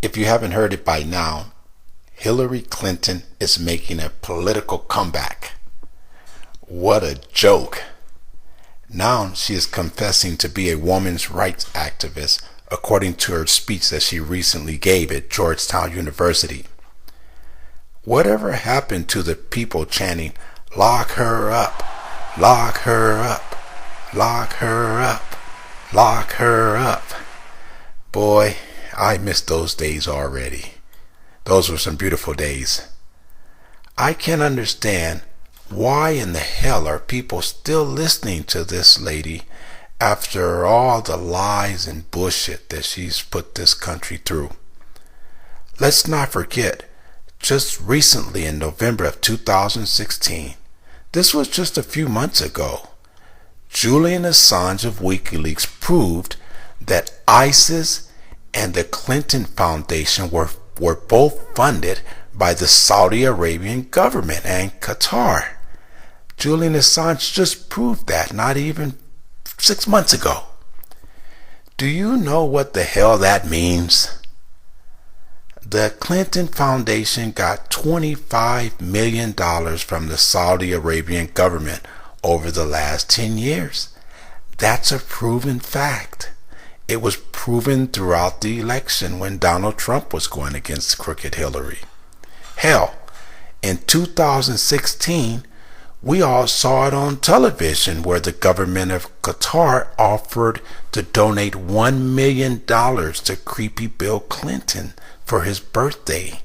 If you haven't heard it by now, Hillary Clinton is making a political comeback. What a joke. Now she is confessing to be a women's rights activist, according to her speech that she recently gave at Georgetown University. Whatever happened to the people chanting, "Lock her up, lock her up, lock her up, lock her up"? Boy, I miss those days already. Those were some beautiful days. I can't understand why in the hell are people still listening to this lady after all the lies and bullshit that she's put this country through. Let's not forget, just recently in November of 2016, this was just a few months ago, Julian Assange of WikiLeaks proved that ISIS and the Clinton Foundation were both funded by the Saudi Arabian government and Qatar. Julian Assange just proved that not even 6 months ago. Do you know what the hell that means? The Clinton Foundation got $25 million from the Saudi Arabian government over the last 10 years. That's a proven fact. It was proven throughout the election when Donald Trump was going against crooked Hillary. Hell, in 2016, we all saw it on television where the government of Qatar offered to donate $1 million to creepy Bill Clinton for his birthday.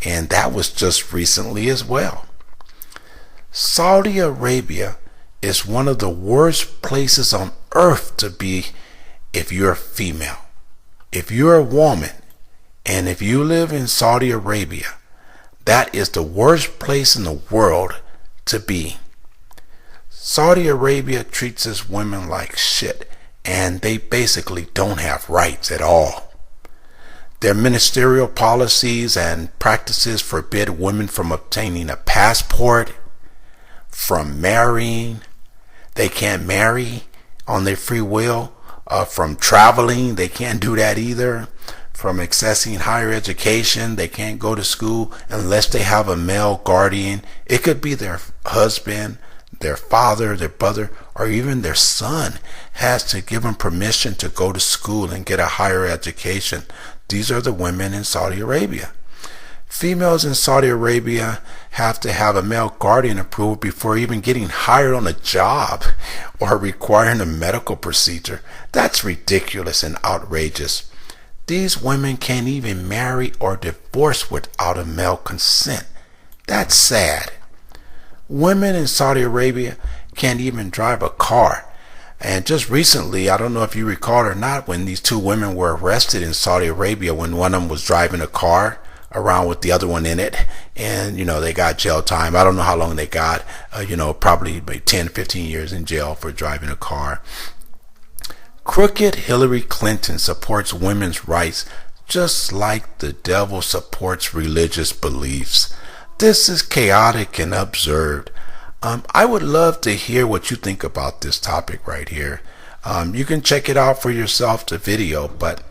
And that was just recently as well. Saudi Arabia is one of the worst places on earth to be if you're a female. If you're a woman, and if you live in Saudi Arabia, that is the worst place in the world to be. Saudi Arabia treats its women like shit, and they basically don't have rights at all. Their ministerial policies and practices forbid women from obtaining a passport, from marrying. They can't marry on their free will. From traveling, they can't do that either. From accessing higher education, they can't go to school unless they have a male guardian. It could be their husband, their father, their brother, or even their son has to give them permission to go to school and get a higher education. These are the women in Saudi Arabia. Females in Saudi Arabia have to have a male guardian approval before even getting hired on a job or requiring a medical procedure. That's ridiculous and outrageous. These women can't even marry or divorce without a male consent. That's sad. Women in Saudi Arabia can't even drive a car. And just recently, I don't know if you recall or not, when these two women were arrested in Saudi Arabia when one of them was driving a car around with the other one in it, and they got jail time. I don't know how long they got, probably 10, 15 years in jail for driving a car. Crooked Hillary Clinton supports women's rights just like the devil supports religious beliefs. This is chaotic and absurd. I would love to hear what you think about this topic right here. You can check it out for yourself, the video, but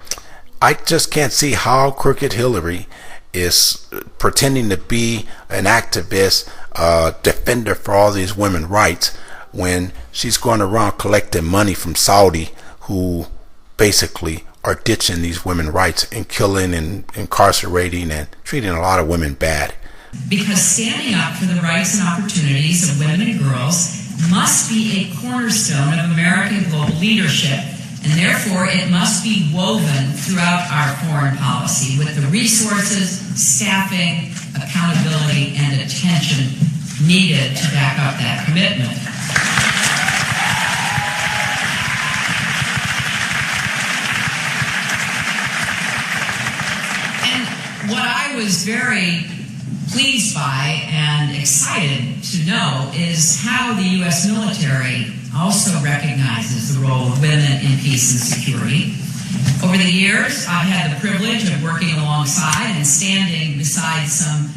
I just can't see how Crooked Hillary is pretending to be an activist, defender for all these women's rights, when she's going around collecting money from Saudi, who basically are ditching these women's rights and killing and incarcerating and treating a lot of women bad. Because standing up for the rights and opportunities of women and girls must be a cornerstone of American global leadership, and therefore it must be woven throughout our foreign policy with the resources, staffing, accountability, and attention needed to back up that commitment. And what I was very pleased by and excited to know is how the U.S. military also recognizes the role of women in peace and security. Over the years, I've had the privilege of working alongside and standing beside some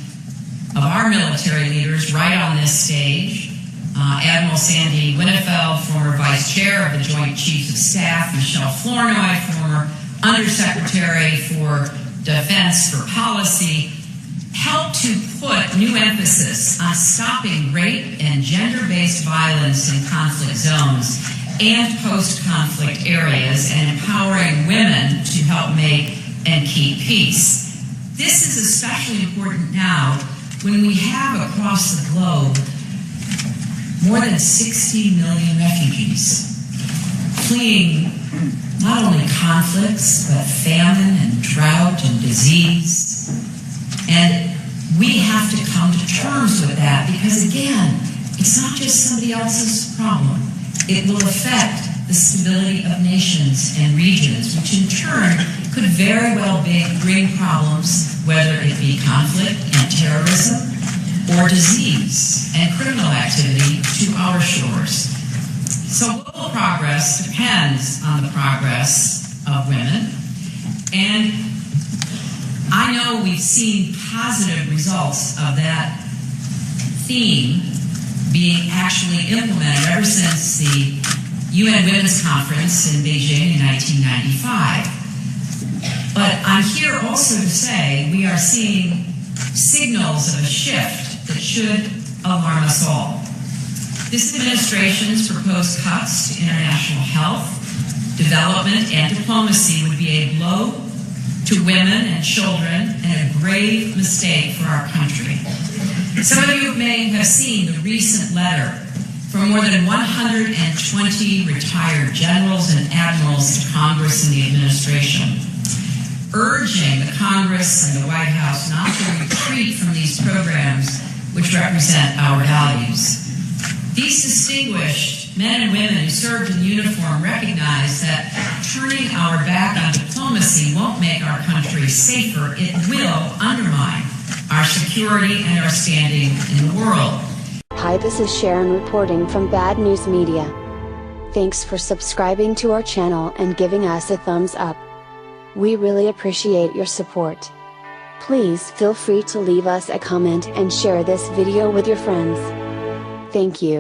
of our military leaders right on this stage. Admiral Sandy Winnefeld, former Vice Chair of the Joint Chiefs of Staff, Michelle Flournoy, former Undersecretary for Defense for Policy, helped to put new emphasis on stopping rape and gender-based violence in conflict zones and post-conflict areas and empowering women to help make and keep peace. This is especially important now when we have across the globe more than 60 million refugees fleeing not only conflicts, but famine and drought and disease. And we have to come to terms with that because, again, it's not just somebody else's problem. It will affect the stability of nations and regions, which in turn could very well bring problems, whether it be conflict and terrorism or disease and criminal activity to our shores. So global progress depends on the progress of women, and I know we've seen positive results of that theme being actually implemented ever since the UN Women's Conference in Beijing in 1995. But I'm here also to say we are seeing signals of a shift that should alarm us all. This administration's proposed cuts to international health, development, and diplomacy would be a blow to women and children and a grave mistake for our country. Some of you may have seen the recent letter from more than 120 retired generals and admirals to Congress and the administration, urging the Congress and the White House not to retreat from these programs which represent our values. These distinguished men and women who served in uniform recognize that turning our back on diplomacy won't make our country safer. It will undermine our security and our standing in the world. Hi, this is Sharon reporting from Bad News Media. Thanks for subscribing to our channel and giving us a thumbs up. We really appreciate your support. Please feel free to leave us a comment and share this video with your friends. Thank you.